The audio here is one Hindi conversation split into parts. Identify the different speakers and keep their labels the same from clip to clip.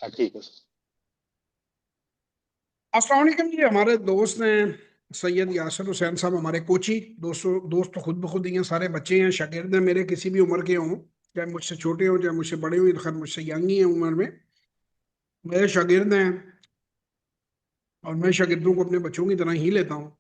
Speaker 1: ठीक है सर।
Speaker 2: अस्सलाम वालेकुम जी। हमारे दोस्त हैं सैयद यासर हुसैन साहब, हमारे कोची दोस्तों। दोस्त तो खुद ब खुद ही हैं, सारे बच्चे हैं, शागिर्द हैं मेरे, किसी भी उम्र के हों, चाहे मुझसे छोटे हों चाहे मुझसे बड़े हों, खैर मुझसे यंग ही हैं उम्र में, मेरे शागिर्द हैं। और मैं शागिर्दों को अपने बच्चों की तरह ही लेता हूँ।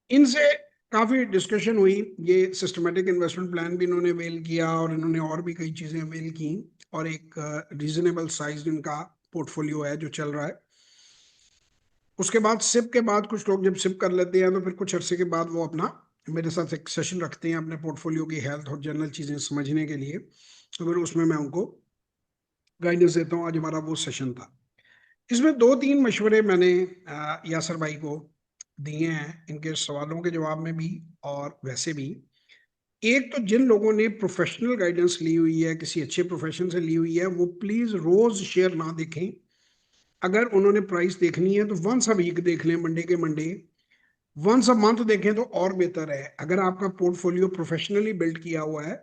Speaker 2: इनसे काफ़ी डिस्कशन हुई। ये सिस्टमेटिक इन्वेस्टमेंट प्लान भी इन्होंने अवेल किया और इन्होंने और भी कई चीज़ें अवेल की। और एक रीजनेबल साइज इनका पोर्टफोलियो है जो चल रहा है। उसके बाद सिप के बाद कुछ लोग जब सिप कर लेते हैं तो फिर कुछ अरसे के बाद वो अपना मेरे साथ एक सेशन रखते हैं अपने पोर्टफोलियो की हेल्थ और जनरल चीज़ें समझने के लिए। तो फिर उसमें मैं उनको गाइडेंस देता हूँ। आज हमारा वो सेशन था। इसमें दो तीन मशवरे मैंने यासर भाई को दिए हैं, इनके सवालों के जवाब में भी और वैसे भी। एक तो जिन लोगों ने प्रोफेशनल गाइडेंस ली हुई है, किसी अच्छे प्रोफेशन से ली हुई है, वो प्लीज रोज शेयर ना देखें। अगर उन्होंने प्राइस देखनी है तो वंस अ वीक देख लें, मंडे के मंडे। वंस अ मंथ देखें तो और बेहतर है, अगर आपका पोर्टफोलियो प्रोफेशनली बिल्ड किया हुआ है।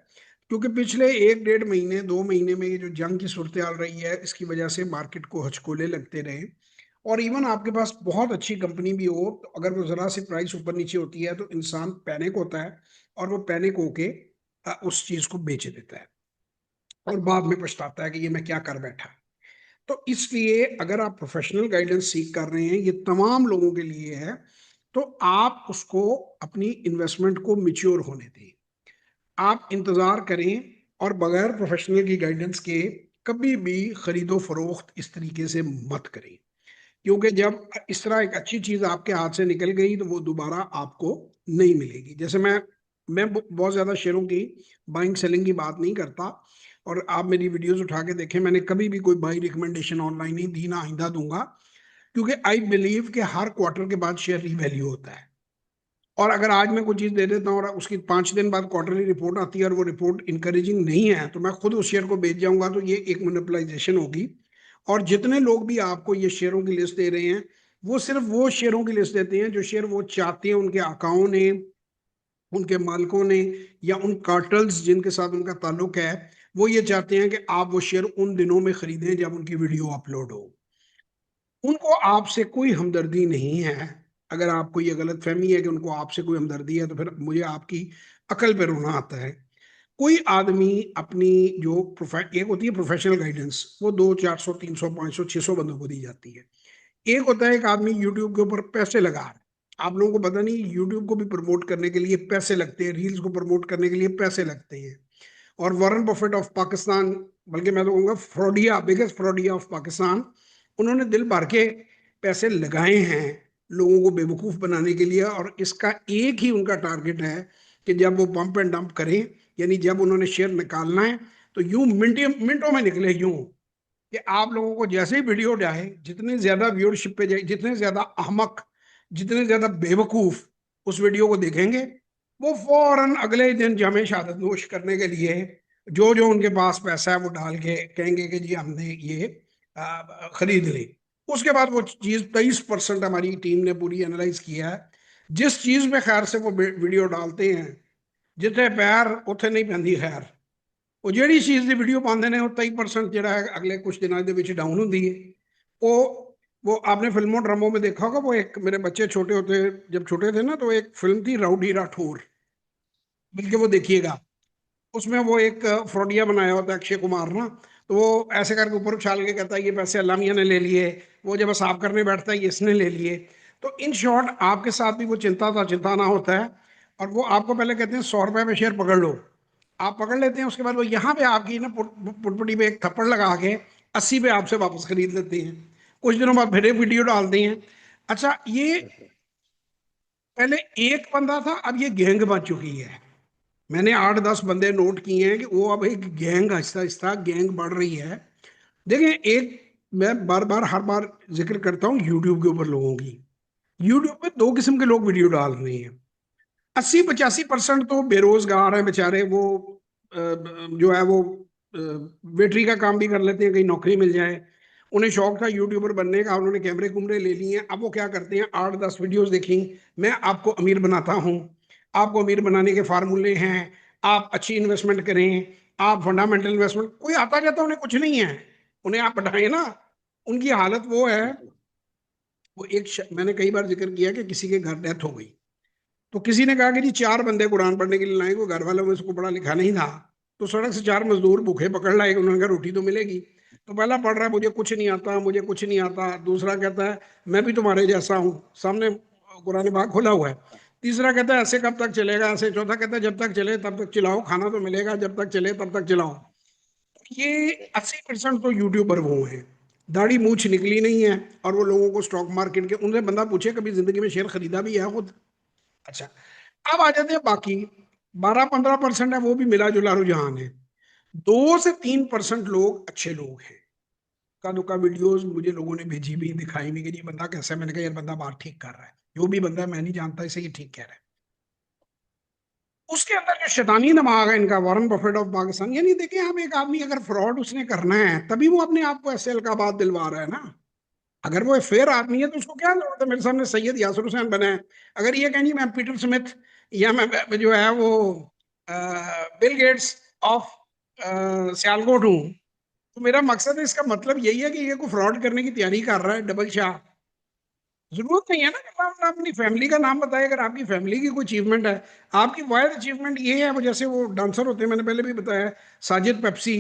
Speaker 2: क्योंकि पिछले एक डेढ़ महीने 2 महीने में ये जो जंग की सूरत हाल रही है, इसकी वजह से मार्केट को हचकोले लगते रहे। और इवन आपके पास बहुत अच्छी कंपनी भी हो, तो अगर वो जरा सी प्राइस ऊपर नीचे होती है तो इंसान पैनिक होता है, और वो पैनिक होके उस चीज को बेच देता है और बाद में पछताता है कि ये मैं क्या कर बैठा। तो इसलिए अगर आप प्रोफेशनल गाइडेंस सीख कर रहे हैं, ये तमाम लोगों के लिए है, तो आप उसको अपनी इन्वेस्टमेंट को मिच्योर होने दें। आप इंतजार करें और बगैर प्रोफेशनल की गाइडेंस के कभी भी खरीदो फरोख्त इस तरीके से मत करें। क्योंकि जब इस तरह एक अच्छी चीज आपके हाथ से निकल गई तो वो दोबारा आपको नहीं मिलेगी। जैसे मैं बहुत ज्यादा शेयरों की बाइंग सेलिंग की बात नहीं करता। और आप मेरी वीडियोस उठा के देखें, मैंने कभी भी कोई बाई रिकमेंडेशन ऑनलाइन नहीं दी, ना आइंदा दूंगा। क्योंकि आई बिलीव कि हर क्वार्टर के बाद शेयर रीवैल्यू होता है। और अगर आज मैं कोई चीज दे देता हूँ और उसकी 5 दिन बाद क्वार्टरली रिपोर्ट आती है और वो रिपोर्ट इंकरेजिंग नहीं है, तो मैं खुद उस शेयर को बेच जाऊंगा, तो ये एक मोनोपलाइजेशन होगी। और जितने लोग भी आपको ये शेयरों की लिस्ट दे रहे हैं, वो सिर्फ वो शेयरों की लिस्ट देते हैं जो शेयर वो चाहते हैं, उनके आकाओं ने, उनके मालिकों ने, या उन कार्टल्स जिनके साथ उनका ताल्लुक है, वो ये चाहते हैं कि आप वो शेयर उन दिनों में खरीदें जब उनकी वीडियो अपलोड हो। उनको आपसे कोई हमदर्दी नहीं है। अगर आपको ये गलत फहमी है कि उनको आपसे कोई हमदर्दी है, तो फिर मुझे आपकी अकल पे रोना आता है। कोई आदमी अपनी जो एक होती है प्रोफेशनल गाइडेंस, वो 200 400 300 500 600 बंदों को दी जाती है। एक होता है एक आदमी यूट्यूब के ऊपर पैसे लगा रहा है। आप लोगों को पता नहीं, यूट्यूब को भी प्रमोट करने के लिए पैसे लगते हैं, रील्स को प्रमोट करने के लिए पैसे लगते हैं। और वॉरेन बफेट ऑफ पाकिस्तान, बल्कि मैं तो कहूँगा फ्रॉडिया, बिगेस्ट फ्रॉडिया ऑफ पाकिस्तान, उन्होंने दिल भर के पैसे लगाए हैं लोगों को बेवकूफ़ बनाने के लिए। और इसका एक ही उनका टारगेट है कि जब वो पंप एंड डंप करें, यानी जब उन्होंने शेयर निकालना है, तो यूं मिनटों में निकले, यूं कि आप लोगों को जैसे ही वीडियो जाए, जितने ज्यादा व्यूअरशिप पे जाए, जितने ज्यादा अहमक, जितने ज्यादा बेवकूफ उस वीडियो को देखेंगे, वो फौरन अगले ही दिन जामे शहादत नोश करने के लिए जो जो उनके पास पैसा है वो डाल के कहेंगे कि जी हमने ये खरीद ली। उसके बाद वो चीज 23% हमारी टीम ने पूरी एनालाइज किया है, जिस चीज में खैर से वो वीडियो डालते हैं, जिथे पैर उथे नहीं पैंदी खैर। ਉਹ ਜਿਹੜੀ ਚੀਜ਼ ਦੀ ਵੀਡੀਓ ਪਾਉਂਦੇ ਨੇ ਉਹ 23% ਜਿਹੜਾ है अगले कुछ दिनों ਦੇ ਵਿੱਚ डाउन होती है। वो आपने फिल्मों ड्रामों में देखा होगा, वो एक मेरे बच्चे छोटे होते, जब छोटे थे ना, तो एक फिल्म थी राउडी राठौर, बल्कि वो देखिएगा। उसमें वो एक फ्रॉडिया बनाया होता है अक्षय कुमार ना, तो वो ऐसे करके ऊपर उछाल के कहता है ये पैसे अल्लाह मियां ने ले लिए। वो जब साफ करने बैठता है, ये इसने ले लिए। तो इन शॉर्ट आपके साथ भी वो चिंता ना होता है। और वो आपको पहले कहते हैं 100 रुपए में शेयर पकड़ लो, आप पकड़ लेते हैं। उसके बाद वो यहाँ पे आपकी ना पुटपुटी पे एक थप्पड़ लगा के 80 पे आपसे वापस खरीद लेते हैं। कुछ दिनों बाद फिर एक वीडियो डालते हैं। अच्छा, ये पहले एक बंदा था, अब ये गैंग बन चुकी है। मैंने 8-10 बंदे नोट किए हैं कि वो अब एक गैंग, आहिस्ता आहिस्ता गैंग बढ़ रही है। देखिए, एक मैं बार बार हर बार जिक्र करता हूँ यूट्यूब के ऊपर लोगों की। यूट्यूब पे दो किस्म के लोग वीडियो डाल रहे हैं। 80-85% तो बेरोजगार हैं बेचारे, वो जो है वो वेटरी का काम भी कर लेते हैं, कहीं नौकरी मिल जाए। उन्हें शौक था यूट्यूबर बनने का, उन्होंने कैमरे कुमरे ले लिए हैं। अब वो क्या करते हैं, 8-10 वीडियोस देखी, मैं आपको अमीर बनाता हूँ, आपको अमीर बनाने के फार्मूले हैं, आप अच्छी इन्वेस्टमेंट करें, आप फंडामेंटल इन्वेस्टमेंट, कोई आता जाता उन्हें कुछ नहीं है। उन्हें आप बढ़ाएं ना, उनकी हालत वो है। वो मैंने कई बार जिक्र किया कि किसी के घर डेथ हो गई, तो किसी ने कहा कि जी 4 बंदे कुरान पढ़ने के लिए लाए, को घर वालों में उसको पढ़ा लिखा नहीं था, तो सड़क से 4 मजदूर भूखे पकड़ लाए, उन्होंने कहा रोटी तो मिलेगी। तो पहला पढ़ रहा है मुझे कुछ नहीं आता, मुझे कुछ नहीं आता। दूसरा कहता है मैं भी तुम्हारे जैसा हूँ, सामने कुरान पाक खोला हुआ है। तीसरा कहता है ऐसे कब तक चलेगा, ऐसे। चौथा कहता है जब तक चले तब तक चिल्लाओ, खाना तो मिलेगा, जब तक चले तब तक चिल्लाओ। ये 80% तो यूट्यूबर वो हैं, दाढ़ी मूछ निकली नहीं है, और वो लोगों को स्टॉक मार्केट के, उनसे बंदा पूछे कभी जिंदगी में शेयर खरीदा भी है खुद? अच्छा, अब आ जाते हैं बाकी 12-15% है, वो भी मिला जुला रुझान है। 2 से 3% लोग अच्छे लोग हैं। का दुका वीडियोस मुझे लोगों ने भेजी भी, दिखाई भी कि ये बंदा कैसा है। मैंने कहा यार बंदा बात ठीक कर रहा है, जो भी बंदा है मैं नहीं जानता इसे, ये ठीक कह रहा है। उसके अंदर जो शैतानी दिमाग है इनका, वॉरेन बफेट ऑफ पाकिस्तान, यानी देखिए आप, एक आदमी अगर फ्रॉड उसने करना है तभी वो अपने आप को ऐसे अलकाबात दिलवा रहा है ना। अगर वो फेयर आदमी है तो उसको क्या जरूरत है, मेरे सामने सैयद यासर हुसैन बना है, अगर ये कहें मैं पीटर स्मिथ या मैं जो है वो बिल गेट्स ऑफ सियालकोट हूँ, तो मेरा मकसद है, इसका मतलब यही है कि ये कोई फ्रॉड करने की तैयारी कर रहा है, डबल शाह। जरूरत नहीं है ना कि आप अपनी फैमिली का नाम बताए। अगर आपकी फैमिली की कोई अचीवमेंट है, आपकी वायद अचीवमेंट ये है, वो जैसे वो डांसर होते हैं, मैंने पहले भी बताया, साजिद पेप्सी,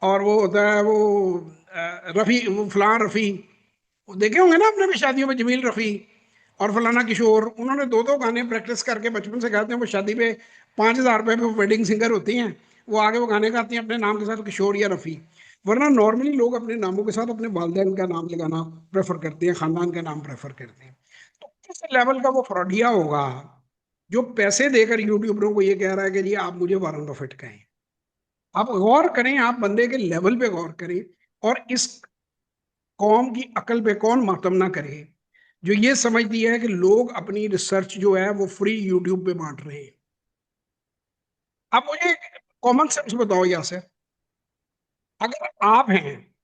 Speaker 2: और वो होता है वो रफ़ी, वो फलां रफ़ी, वो देखे होंगे ना आपने भी शादियों में, जमील रफ़ी और फलाना किशोर, उन्होंने 2-2 गाने प्रैक्टिस करके बचपन से गाते हैं। वो शादी पे 5,000 रुपए पे वेडिंग सिंगर होती हैं, वो आगे वो गाने गाती हैं अपने नाम के साथ, किशोर या रफ़ी। वरना नॉर्मली लोग अपने नामों के साथ अपने वालिदैन का नाम लगाना प्रेफर करते हैं, खानदान का नाम प्रेफर करते हैं। तो किस लेवल का वो फ्रॉडिया होगा जो पैसे देकर यूट्यूबरों को ये कह रहा है कि जी आप मुझे वारन बफेट कहें? आप गौर करें, आप बंदे के लेवल पे गौर करें, और इस कौम की अकल पे कौन मातम ना करे जो ये समझती है कि लोग अपनी रिसर्च जो है वो फ्री यूट्यूब पे बांट रहे हैं। अब मुझे कॉमन सेंस बताओ यासर, अगर आप हैं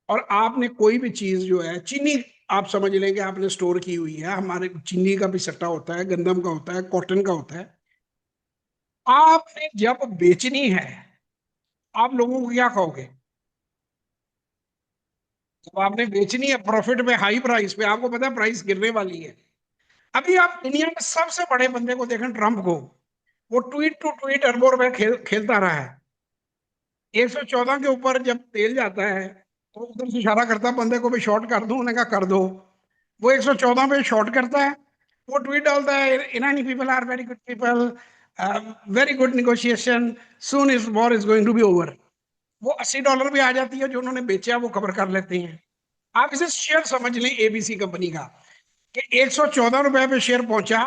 Speaker 2: और आपने कोई भी चीज जो है, चीनी आप समझ लें कि आपने स्टोर की हुई है, हमारे चीनी का भी सट्टा होता है, गंदम का होता है, कॉटन का होता है, आपने जब बेचनी है आप लोगों को क्या कहोगे? जब आपने बेचनी है प्रॉफिट पे, हाई प्राइस पे, आपको पता है प्राइस गिरने वाली है। अभी आप दुनिया में सबसे बड़े बंदे को देखें, ट्रंप को, वो ट्वीट टू ट्वीट अरबों रुपए खेलता रहा है। 114 के ऊपर जब तेल जाता है तो उधर से इशारा करता है बंदे को भी शॉर्ट कर दूं, उन्होंने कहा कर दो। वो 114 पे शॉर्ट करता है, वो ट्वीट डालता है, Irani people are very good people, very good negotiation, soon is war is going to be over. वो $80 भी आ जाती है जो उन्होंने बेचा, वो कवर कर लेते हैं। आप इसे शेयर समझ लें एबीसी कंपनी का, कि 114 रुपए पे शेयर पहुंचा।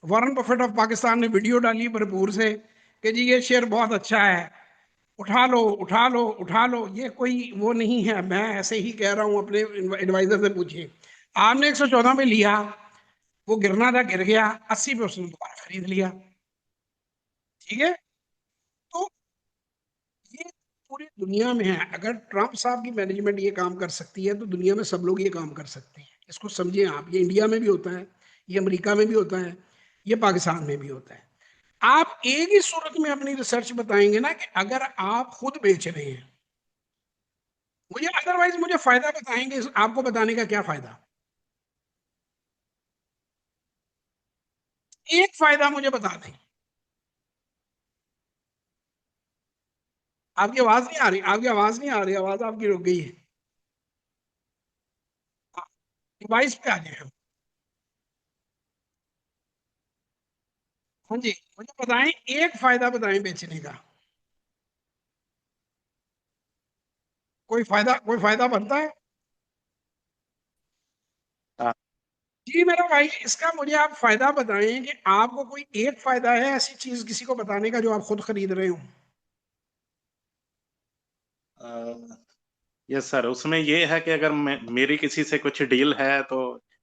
Speaker 2: वॉरेन बफेट ऑफ पाकिस्तान ने वीडियो डाली भरपूर से कि जी ये शेयर बहुत अच्छा है, उठा लो उठा लो उठा लो। ये कोई वो नहीं है, मैं ऐसे ही कह रहा हूं, अपने एडवाइजर से पूछिए। आपने 114 पे लिया, वो गिरना था, गिर गया, 80 पे उसने दोबारा खरीद लिया। ठीक है, तो ये पूरी दुनिया में है। अगर ट्रंप साहब की मैनेजमेंट ये काम कर सकती है तो दुनिया में सब लोग ये काम कर सकते हैं। इसको समझिए आप, ये इंडिया में भी होता है, ये अमेरिका में भी होता है, ये पाकिस्तान में भी होता है। आप एक ही सूरत में अपनी रिसर्च बताएंगे ना कि अगर आप खुद बेच रहे हैं, मुझे अदरवाइज मुझे फायदा बताएंगे, आपको बताने का क्या फायदा? एक फायदा मुझे बता दें। आपकी आवाज नहीं आ रही, आपकी आवाज नहीं आ रही, आवाज आपकी रुक गई है। डिवाइस पे आ जाए हम। हाँ जी, मुझे बताएं, एक फायदा बताएं बेचने का। कोई फायदा बनता है?
Speaker 1: हाँ।
Speaker 2: जी मेरा भाई, इसका मुझे आप फायदा बताएं कि आपको कोई एक फायदा है ऐसी चीज किसी को बताने का जो आप खुद खरीद रहे हो।
Speaker 1: यस सर, उसमें ये है कि अगर मेरी किसी से कुछ डील है तो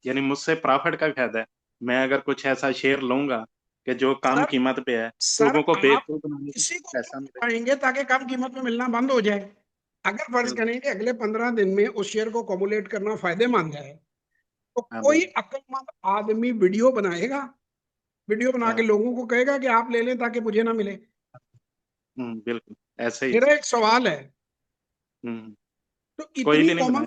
Speaker 1: यानी मुझसे प्रॉफिट का भी फायदा है। मैं अगर कुछ ऐसा शेयर लूंगा कि जो कम
Speaker 2: सर
Speaker 1: कीमत पे है,
Speaker 2: सर
Speaker 1: लोगों को
Speaker 2: आप
Speaker 1: बेवकूफ बनाने के
Speaker 2: किसी
Speaker 1: लिए
Speaker 2: को क्यों
Speaker 1: पैसा मिले।
Speaker 2: पाएंगे ताकि कम कीमत में मिलना बंद हो जाए? अगर फर्ज
Speaker 1: बिल्कुल।
Speaker 2: करें कि अगले 15 दिन में उस शेयर को कॉमुलेट करना फायदेमंद है, तो
Speaker 1: हाँ
Speaker 2: कोई
Speaker 1: बिल्कुल।
Speaker 2: अक्लमंद आदमी वीडियो बनाएगा, वीडियो बना के
Speaker 1: हाँ।
Speaker 2: लोगों को कहेगा कि आप ले लें ताकि मुझे ना मिले।
Speaker 1: बिल्कुल ऐसे ही।
Speaker 2: मेरा एक सवाल है,
Speaker 1: हम्म।
Speaker 2: तो
Speaker 1: कोई भी नहीं बनाए।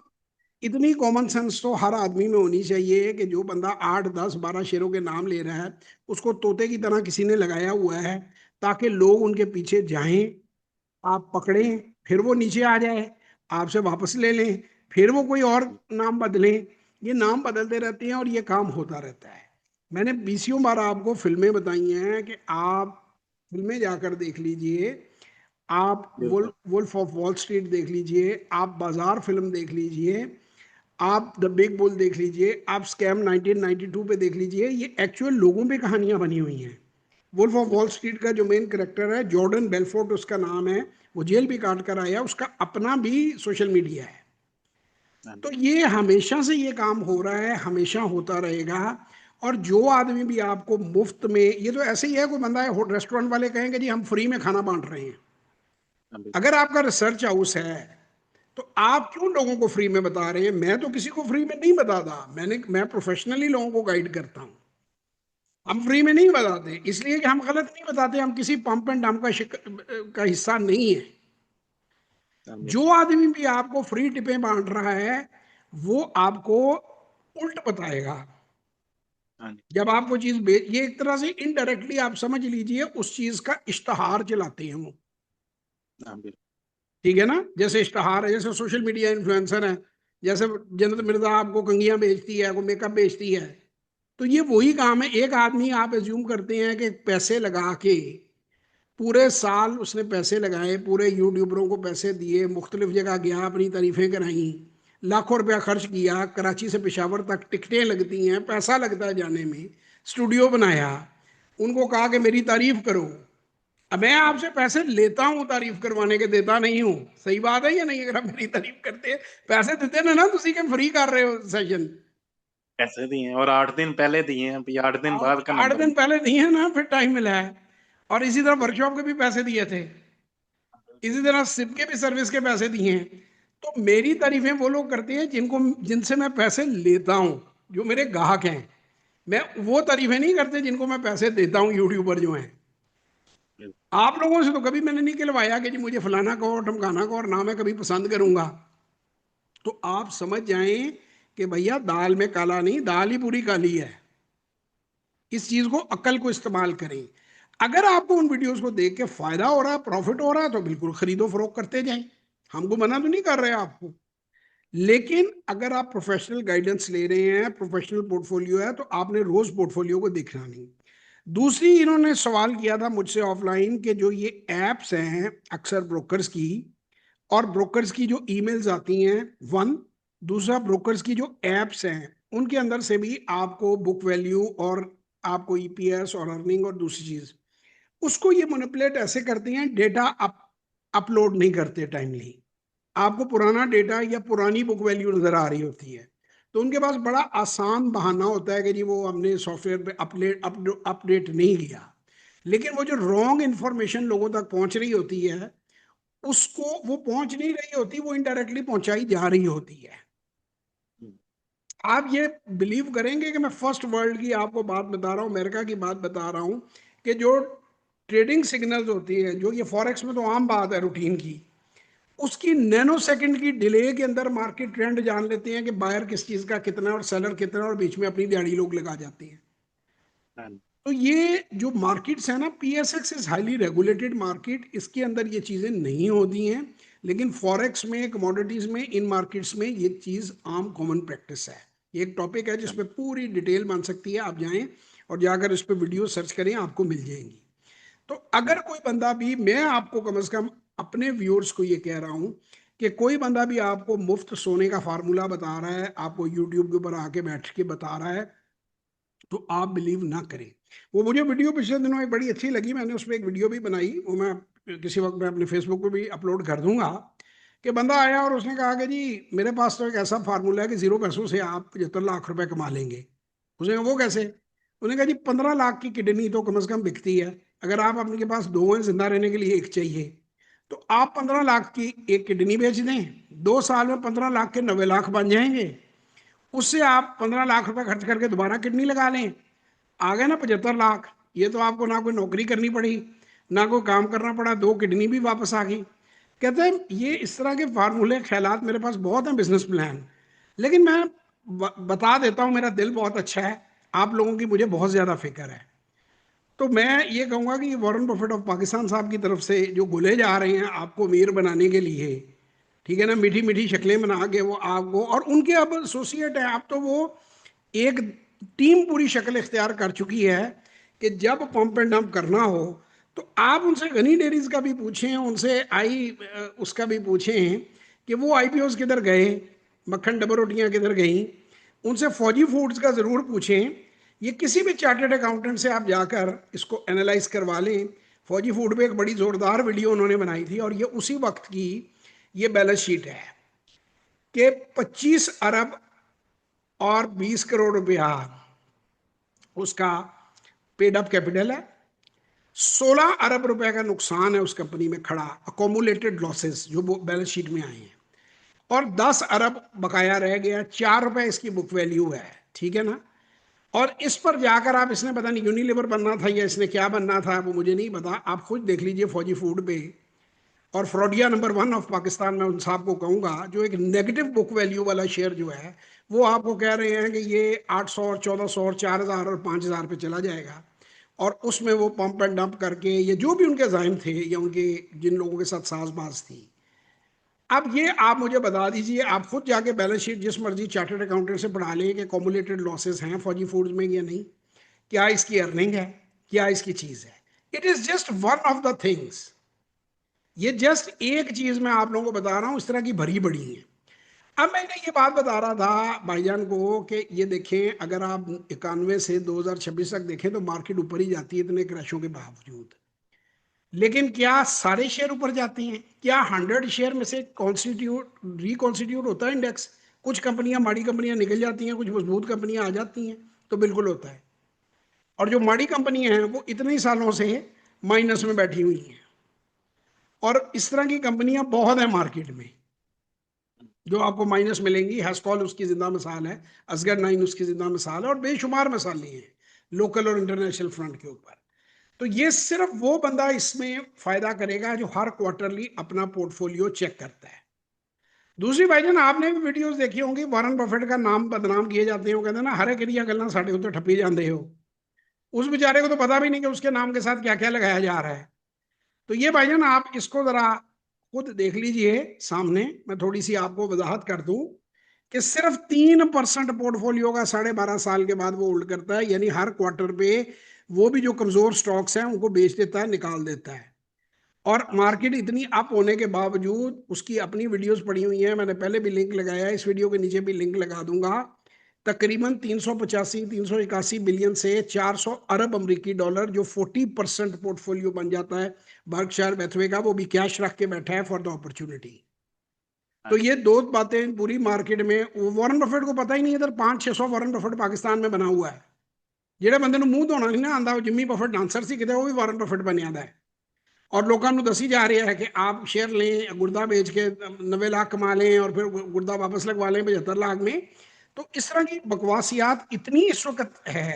Speaker 2: इतनी कॉमन सेंस तो हर आदमी में होनी चाहिए कि जो बंदा 8 10 12 शेरों के नाम ले रहा है उसको तोते की तरह किसी ने लगाया हुआ है, ताकि लोग उनके पीछे जाएं, आप पकड़ें, फिर वो नीचे आ जाए, आपसे वापस ले लें, फिर वो कोई और नाम बदलें। ये नाम बदलते रहते हैं और ये काम होता रहता है। मैंने बीसियों बार आपको फिल्में बताई हैं कि आप फिल्में जाकर देख लीजिए, आप
Speaker 1: बिल्कुल।
Speaker 2: वुल्फ ऑफ वॉल स्ट्रीट देख लीजिए, आप बाजार फिल्म देख लीजिए, आप द बिग बुल देख लीजिए, आप स्कैम 1992 पे देख लीजिए, ये एक्चुअल लोगों पे कहानियां बनी हुई हैं। वुल्फ ऑफ वॉल स्ट्रीट का जो मेन करेक्टर है जॉर्डन बेलफोर्ट उसका नाम है, वो जेल भी काट कर आया, उसका अपना भी सोशल मीडिया है।
Speaker 1: हाँ
Speaker 2: तो
Speaker 1: जी।
Speaker 2: ये हमेशा से ये काम हो रहा है, हमेशा होता रहेगा। और जो आदमी भी आपको मुफ्त में, ये तो ऐसे ही है, कोई बंदा है रेस्टोरेंट वाले कहेंगे जी हम फ्री में खाना बांट रहे हैं।
Speaker 1: हाँ, बिल्कुल।
Speaker 2: अगर आपका रिसर्च हाउस है तो आप क्यों लोगों को फ्री में बता रहे हैं? मैं तो किसी को फ्री में नहीं बताता, मैं प्रोफेशनली लोगों को गाइड करता हूं। हम फ्री में नहीं बताते इसलिए कि हम गलत नहीं बताते, हम किसी पंप एंड डंप का हिस्सा नहीं है।
Speaker 1: हाँ,
Speaker 2: जो
Speaker 1: बिल्कुल।
Speaker 2: आदमी भी आपको फ्री टिपें बांट रहा है वो आपको उल्ट बताएगा।
Speaker 1: हाँ जी।
Speaker 2: जब आप वो चीज बेच, ये एक तरह से इनडायरेक्टली आप समझ लीजिए उस चीज का इश्तहार चलाते हैं वो।
Speaker 1: हाँ, बिल्कुल।
Speaker 2: ठीक है ना, जैसे इश्तहार है, जैसे सोशल मीडिया इन्फ्लुएंसर है, जैसे जन्नत मिर्जा आपको कंघियां बेचती है, को मेकअप बेचती है। तो ये वही काम है। एक आदमी आप एज्यूम करते हैं कि पैसे लगा के, पूरे साल उसने पैसे लगाए, पूरे यूट्यूबरों को पैसे दिए, मुख्तलिफ जगह गया, अपनी तारीफें कराई, लाखों रुपया खर्च किया, कराची से पेशावर तक टिकटें लगती हैं, पैसा लगता है जाने में, स्टूडियो बनाया, उनको कहा कि मेरी तारीफ करो। अब मैं
Speaker 1: हाँ,
Speaker 2: आपसे पैसे लेता हूं तारीफ करवाने के, देता नहीं हूं। सही बात है या नहीं? अगर आप मेरी तारीफ करते हैं, पैसे देते ना तुसी के फ्री कर रहे हो सेशन।
Speaker 1: पैसे दिए हैं और 8 दिन पहले दिए हैं, अभी 8 दिन बाद का
Speaker 2: 8 दिन
Speaker 1: नंबर।
Speaker 2: पहले दिए ना, फिर टाइम मिला है। और इसी तरह वर्कशॉप के भी पैसे दिए थे, इसी तरह सिप के भी सर्विस के पैसे दिए हैं। तो मेरी तारीफें वो लोग करते हैं जिनको, जिनसे मैं पैसे लेता हूं, जो मेरे ग्राहक हैं। मैं वो तारीफें नहीं करते जिनको मैं पैसे देता हूं, यूट्यूबर जो हैं। आप लोगों से तो कभी मैंने नहीं कहलवाया कि जी मुझे फलाना कहो और ढमकाना कहो, और ना मैं कभी पसंद करूंगा। तो आप समझ जाएं कि भैया दाल में काला नहीं, दाल ही पूरी काली है। इस चीज को, अक्ल को इस्तेमाल करें। अगर आपको उन वीडियोस को देख के फायदा हो रहा है, प्रॉफिट हो रहा है, तो बिल्कुल खरीदो फरोख्त करते जाएं। हमको मना तो नहीं कर रहे आपको। लेकिन अगर आप प्रोफेशनल गाइडेंस ले रहे हैं, प्रोफेशनल पोर्टफोलियो है, तो आपने रोज पोर्टफोलियो को देखना नहीं। दूसरी, इन्होंने सवाल किया था मुझसे ऑफलाइन कि जो ये एप्स हैं अक्सर ब्रोकर्स की, और ब्रोकर्स की जो ईमेल्स आती हैं, वन, दूसरा ब्रोकर्स की जो एप्स हैं उनके अंदर से भी आपको बुक वैल्यू और आपको ईपीएस और अर्निंग और दूसरी चीज, उसको ये मैनिपुलेट ऐसे करती हैं, डेटा अपलोड नहीं करते टाइमली। आपको पुराना डेटा या पुरानी बुक वैल्यू नजर आ रही होती है, तो उनके पास बड़ा आसान बहाना होता है कि जी वो हमने सॉफ्टवेयर पे अपडेट नहीं किया। लेकिन वो जो रॉन्ग इंफॉर्मेशन लोगों तक पहुंच रही होती है, उसको वो पहुंच नहीं रही होती, वो इनडायरेक्टली पहुंचाई जा रही होती है। आप ये बिलीव करेंगे कि मैं फर्स्ट वर्ल्ड की आपको बात बता रहा हूं, अमेरिका की बात बता रहा हूं, कि जो ट्रेडिंग सिग्नल्स होती है, जो ये फॉरेक्स में तो आम बात है रूटीन की, उसकी नैनो सेकंड की डिले के अंदर मार्केट ट्रेंड जान लेते हैं कि बायर किस चीज का कितना और सेलर कितना, और बीच में अपनी दिहाड़ी लोग लगा जाते हैं।
Speaker 1: हाँ,
Speaker 2: तो ये जो मार्केट्स है ना, PSX is highly regulated market, इसके अंदर ये चीजें नहीं होती हैं। लेकिन फॉरेक्स में, कमोडिटीज में, इन मार्केट्स में ये चीज आम कॉमन प्रैक्टिस है। ये एक टॉपिक है जिसपे पूरी डिटेल बन सकती है, आप जाएं और जाकर इस पर वीडियो सर्च करें, आपको मिल जाएंगी। तो अगर कोई बंदा भी, मैं आपको कम से कम अपने व्यूअर्स को ये कह रहा हूं कि कोई बंदा भी आपको मुफ्त सोने का फार्मूला बता रहा है, आपको यूट्यूब के ऊपर आके बैठ के बता रहा है, तो आप बिलीव ना करें। वो मुझे वीडियो पिछले दिनों एक बड़ी अच्छी लगी, मैंने उसमें एक वीडियो भी बनाई, वो मैं किसी वक्त मैं अपने फेसबुक पे भी अपलोड कर दूंगा। कि बंदा आया और उसने कहा कि जी मेरे पास तो एक ऐसा फार्मूला है कि 0 पैसों से आप 75 लाख रुपए कमा लेंगे। उसने कहा वो कैसे? उन्होंने कहा जी 15 लाख की किडनी तो कम से कम बिकती है, अगर आप अपने के पास दो हैं, जिंदा रहने के लिए एक चाहिए, तो आप 15 लाख की एक किडनी बेच दें, 2 साल में 15 लाख के 90 लाख बन जाएंगे। उससे आप 15 लाख रुपए खर्च करके दोबारा किडनी लगा लें, आ गए ना 75 लाख। ये तो आपको ना कोई नौकरी करनी पड़ी, ना कोई काम करना पड़ा, दो किडनी भी वापस आ गई। कहते हैं ये इस तरह के फार्मूले ख्यालात मेरे पास बहुत हैं, बिजनेस प्लान, लेकिन मैं बता देता हूँ, मेरा दिल बहुत अच्छा है, आप लोगों की मुझे बहुत ज़्यादा फिक्र है। तो मैं ये कहूँगा कि वॉरेन बफेट ऑफ पाकिस्तान साहब की तरफ से जो गुले जा रहे हैं आपको अमीर बनाने के लिए, ठीक है ना, मीठी मीठी शक्लें बना के वो आपको, और उनके अब एसोसिएट है, अब तो वो एक टीम पूरी शक्ल इख्तियार कर चुकी है कि जब पंप एंड डंप करना हो तो आप उनसे गनी डेयरीज का भी पूछें, उनसे उसका भी पूछें कि वो आईपीओ किधर गए, मक्खन डबर रोटियाँ किधर गई, उनसे फौजी फूड्स का ज़रूर पूछें। ये किसी भी चार्टर्ड अकाउंटेंट से आप जाकर इसको एनालाइज करवा लें। फौजी फूड पे एक बड़ी ज़ोरदार वीडियो उन्होंने बनाई थी, और ये उसी वक्त की ये बैलेंस शीट है कि 25 अरब और 20 करोड़ रुपया उसका पेड अप कैपिटल है, 16 अरब रुपए का नुकसान है उस कंपनी में खड़ा, अकोमुलेटेड लॉसेस जो बैलेंस शीट में आए हैं, और 10 अरब बकाया रह गया, 4 रुपए इसकी बुक वैल्यू है, ठीक है ना। और इस पर जाकर आप, इसने पता नहीं यूनिलीवर बनना था या इसने क्या बनना था वो मुझे नहीं पता, आप खुद देख लीजिए फौजी फूड पे। और फ्रॉडिया नंबर 1 ऑफ पाकिस्तान में उन साहब को कहूँगा, जो एक नेगेटिव बुक वैल्यू वाला शेयर जो है वो आपको कह रहे हैं कि ये 800 और 1400 और 4000 और 5000 पे चला जाएगा, और उसमें वो पंप एंड डंप करके, ये जो भी उनके जाहिम थे या उनके जिन लोगों के साथ साजबाज थी। अब ये आप मुझे बता दीजिए, आप खुद जाके बैलेंस शीट जिस मर्जी चार्टर्ड अकाउंटेंट से पढ़ा लें कि कॉमुलेटेड लॉसेस हैं फौजी फूड्स में या नहीं, क्या इसकी अर्निंग है, क्या इसकी चीज है। It is just one of the things, ये जस्ट एक चीज मैं आप लोगों को बता रहा हूं, इस तरह की भरी बड़ी है। अब मैंने ये बात बता रहा था भाईजान को कि ये देखें, अगर आप 91 से 2026 तक देखें तो मार्केट ऊपर ही जाती है इतने क्रैशों के बावजूद, लेकिन क्या सारे शेयर ऊपर जाते हैं? क्या 100 शेयर में से कॉन्स्टिट्यूट रिकॉन्स्टिट्यूट होता है इंडेक्स? कुछ कंपनियां, माड़ी कंपनियां निकल जाती हैं, कुछ मजबूत कंपनियां आ जाती हैं, तो बिल्कुल होता है। और जो माड़ी कंपनियां हैं वो इतने ही सालों से माइनस में बैठी हुई हैं, और इस तरह की कंपनियां बहुत है मार्केट में जो आपको माइनस मिलेंगी। हेस्कॉल उसकी जिंदा मिसाल है, असगर 9 उसकी जिंदा मिसाल है, और बेशुमार मिसालें हैं लोकल और इंटरनेशनल फ्रंट के ऊपर। तो ये सिर्फ वो बंदा इसमें फायदा करेगा जो हर क्वार्टरली अपना पोर्टफोलियो चेक करता है। दूसरी भाईजान, आपने भी वीडियोस देखी होंगी, वॉरेन बफेट का नाम बदनाम किए जाते हैं, वो कहते हैं ना हरे किरिया गल्ला साढ़े उत्ते ठप्पी जाते हो। उस बेचारे को तो पता भी नहीं कि उसके नाम के साथ क्या क्या लगाया जा रहा है। तो ये भाईजान आप इसको जरा खुद देख लीजिए सामने, मैं थोड़ी सी आपको वजाहत कर दूं कि सिर्फ 3% पोर्टफोलियो का 12.5 साल के बाद वो होल्ड करता है, यानी हर क्वार्टर पे वो भी जो कमजोर स्टॉक्स हैं उनको बेच देता है, निकाल देता है। और मार्केट इतनी अप होने के बावजूद उसकी अपनी वीडियोस पड़ी हुई हैं, मैंने पहले भी लिंक लगाया है, इस वीडियो के नीचे भी लिंक लगा दूंगा। तकरीबन 385 बिलियन से 400 अरब अमरीकी डॉलर, जो 40% पोर्टफोलियो बन जाता है बर्कशायर हैथवे का, वो भी कैश रख के बैठा है फॉर द अपॉर्चुनिटी। तो ये दो बातें पूरी मार्केट में, वॉरेन बफेट को पता ही नहीं, इधर 500-600 वॉरेन बफेट पाकिस्तान में बना हुआ है। ਜਿਹੜੇ ਬੰਦੇ ਨੂੰ ਮੂੰਹ ਧੋਣਾ ਨਹੀਂ ਨਾ ਆਂਦਾ, ਉਹ ਜਿੰਮੀ ਬਫਟ ਡਾਂਸਰ ਸੀ ਕਿਤੇ, ਉਹ ਵੀ ਵਾਰਨ ਬਫਟ ਬਣਿਆ ਦਾ ਹੈ। और लोगों को दसी जा रहा है कि आप शेयर लें, गुर्दा बेच के 90 लाख कमा लें और फिर गुर्दा वापस लगवा लें 75 लाख में। तो इस तरह की बकवासियात इतनी इस वक्त है,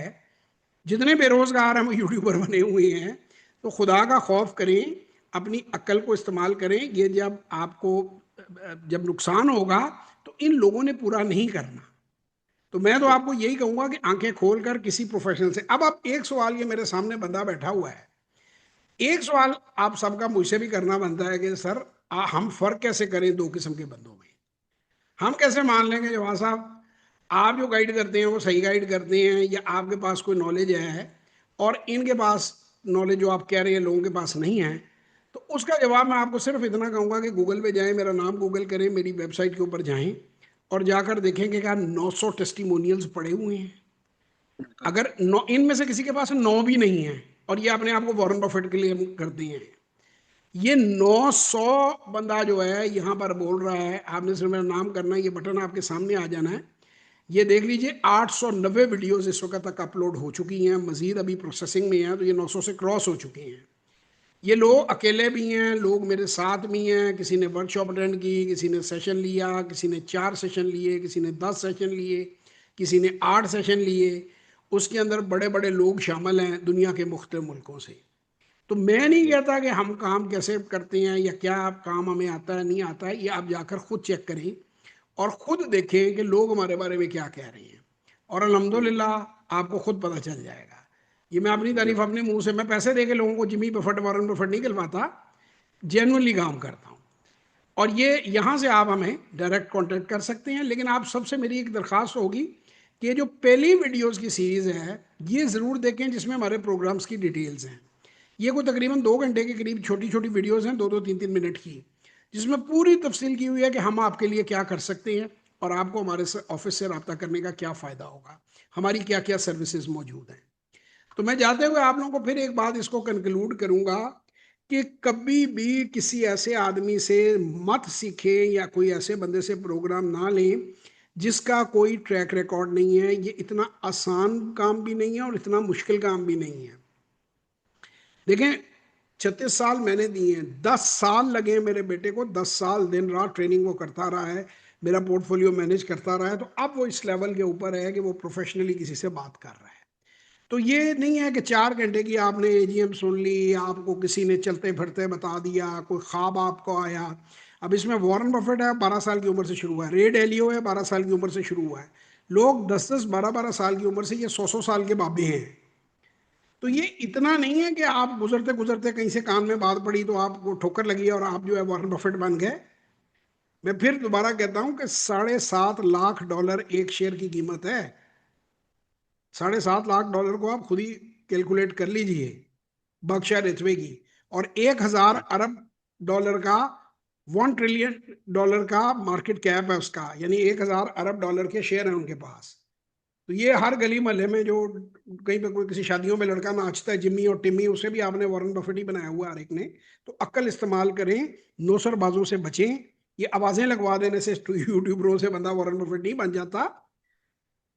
Speaker 2: जितने बेरोजगार हम यूट्यूबर बने हुए हैं, तो खुदा का खौफ करें, अपनी अक्ल को इस्तेमाल करें। ये जब आपको जब नुकसान होगा तो इन लोगों ने पूरा नहीं करना। तो मैं तो आपको यही कहूंगा कि आंखें खोलकर किसी प्रोफेशनल से, अब आप एक सवाल, ये मेरे सामने बंदा बैठा हुआ है, एक सवाल आप सबका मुझसे भी करना बनता है कि सर हम फर्क कैसे करें दो किस्म के बंदों में? हम कैसे मान लेंगे जवाब साहब आप जो गाइड करते हैं वो सही गाइड करते हैं, या आपके पास कोई नॉलेज है और इनके पास नॉलेज जो आप कह रहे हैं लोगों के पास नहीं है? तो उसका जवाब मैं आपको सिर्फ इतना कहूँगा कि गूगल पे जाएं, मेरा नाम गूगल करें, मेरी वेबसाइट के ऊपर जाएं और जाकर देखेंगे कि 900 टेस्टिमोनियल्स पड़े हुए हैं। अगर नौ इनमें से किसी के पास 9 भी नहीं है और ये अपने आप को वॉरेन बफेट के लिए करते हैं, ये 900 बंदा जो है यहाँ पर बोल रहा है, आपने सिर्फ मेरा नाम करना है, ये बटन आपके सामने आ जाना है, ये देख लीजिए 890 वीडियोस इस वक्त तक अपलोड हो चुकी हैं, मजीद अभी प्रोसेसिंग में है, तो ये 900 से क्रॉस हो चुके हैं। ये लोग अकेले भी हैं, लोग मेरे साथ भी हैं, किसी ने वर्कशॉप अटेंड की, किसी ने सेशन लिया, किसी ने 4 सेशन लिए, किसी ने 10 सेशन लिए, किसी ने 8 सेशन लिए। उसके अंदर बड़े बड़े लोग शामिल हैं दुनिया के मुख्तलिफ मुल्कों से। तो मैं नहीं
Speaker 1: जी,
Speaker 2: कहता कि हम काम कैसे करते हैं या क्या काम हमें आता है नहीं आता है, ये आप जाकर खुद चेक करें और खुद देखें कि लोग हमारे बारे में क्या कह रहे हैं, और
Speaker 1: जी,
Speaker 2: अल्हम्दुलिल्लाह आपको खुद पता चल जाएगा। ये मैं अपनी तारीफ
Speaker 1: बिल्कुल,
Speaker 2: अपने मुंह से, मैं पैसे दे के लोगों को जिमी बफट वॉरेन बफट नहीं कहलवाता, जेनुअनली काम करता हूँ। और ये यहाँ से आप हमें डायरेक्ट कांटेक्ट कर सकते हैं, लेकिन आप सबसे मेरी एक दरख्वास्त होगी कि ये जो पहली वीडियोस की सीरीज़ है ये ज़रूर देखें जिसमें हमारे प्रोग्राम्स की डिटेल्स हैं। ये कोई तकरीबन 2 घंटे के करीब छोटी छोटी वीडियोस हैं, 2-2 3-3 मिनट की, जिसमें पूरी तफसील की हुई है कि हम आपके लिए क्या कर सकते हैं और आपको हमारे ऑफिस से रब्ता करने का क्या फ़ायदा होगा, हमारी क्या क्या सर्विसेज मौजूद हैं। तो मैं जाते हुए आप लोगों को फिर एक बात इसको कंक्लूड करूंगा कि कभी भी किसी ऐसे आदमी से मत सीखें या कोई ऐसे बंदे से प्रोग्राम ना लें जिसका कोई ट्रैक रिकॉर्ड नहीं है। ये इतना आसान काम भी नहीं है और इतना मुश्किल काम भी नहीं है। देखें, 36 साल मैंने दिए हैं, 10 साल लगे मेरे बेटे को, 10 साल दिन रात ट्रेनिंग वो करता रहा है, मेरा पोर्टफोलियो मैनेज करता रहा है, तो अब वो इस लेवल के ऊपर है कि वो प्रोफेशनली किसी से बात कर रहा है। तो ये नहीं है कि 4 घंटे की आपने एजीएम सुन ली, आपको किसी ने चलते फिरते बता दिया, कोई ख्वाब आपको आया। अब इसमें वॉरेन बफेट है, 12 साल की उम्र से शुरू हुआ है, रे डेलियो है, 12 साल की उम्र से शुरू हुआ है। लोग 10-10 12-12 साल की उम्र से ये 100-100 साल के बाबे हैं। तो ये इतना नहीं है कि आप गुजरते गुजरते कहीं से कान में बात पड़ी तो आपको ठोकर लगी और आप जो है वॉरेन बफेट बन गए। मैं फिर दोबारा कहता हूं कि $7.5 लाख एक शेयर की कीमत है। $7.5 लाख को आप खुद ही कैलकुलेट कर लीजिए बर्कशायर हैथवे की। और 1,000 अरब डॉलर का, $1 ट्रिलियन का मार्केट कैप है उसका, यानी 1,000 अरब डॉलर के शेयर हैं उनके पास। तो ये हर गली मोहल्ले में जो कहीं पे कोई किसी शादियों में लड़का नाचता है, जिम्मी और टिम्मी, उसे भी आपने वॉरेन बफेट ही बनाया हुआ है हर एक ने। तो अक्ल इस्तेमाल करें, नौसरबाजों से बचें। ये आवाजें लगवा देने से यूट्यूबरों से बंदा वॉरेन बफेट नहीं बन जाता।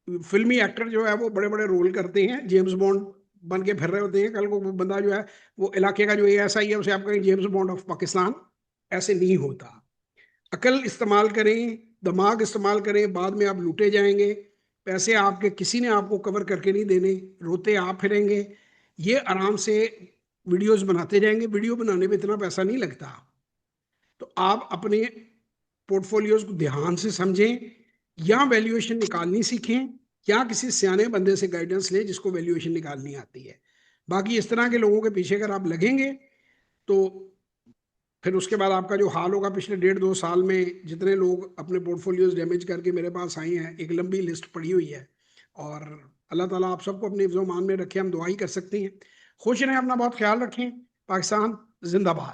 Speaker 2: फिल्मी एक्टर जो है वो बड़े बड़े रोल करते हैं, जेम्स बॉन्ड बन के फिर रहे होते हैं, कल को वो बंदा जो है वो इलाके का जो एएसआई है उसे आप कहें जेम्स बॉन्ड ऑफ पाकिस्तान, ऐसे नहीं होता। अकल इस्तेमाल करें, दिमाग इस्तेमाल करें, बाद में आप लूटे जाएंगे। पैसे आपके किसी ने आपको कवर करके नहीं देने, रोते आप फिरेंगे। ये आराम से वीडियोस बनाते जाएंगे, वीडियो बनाने में इतना पैसा नहीं लगता। तो आप अपने पोर्टफोलियोज को ध्यान से समझें, या वैल्यूएशन निकालनी सीखें, या किसी सियाने बंदे से गाइडेंस लें जिसको वैल्यूएशन निकालनी आती है। बाकी इस तरह के लोगों के पीछे अगर आप लगेंगे तो फिर उसके बाद आपका जो हाल होगा, पिछले 1.5-2 साल में जितने लोग अपने पोर्टफोलियोज डैमेज करके मेरे पास आए हैं, एक लंबी लिस्ट पड़ी हुई है। और अल्लाह ताला आप सबको अपने हिफ्ज़-ओ-मान में रखे, हम दुआ ही कर सकते हैं। खुश रहें, अपना बहुत ख्याल रखें। पाकिस्तान जिंदाबाद।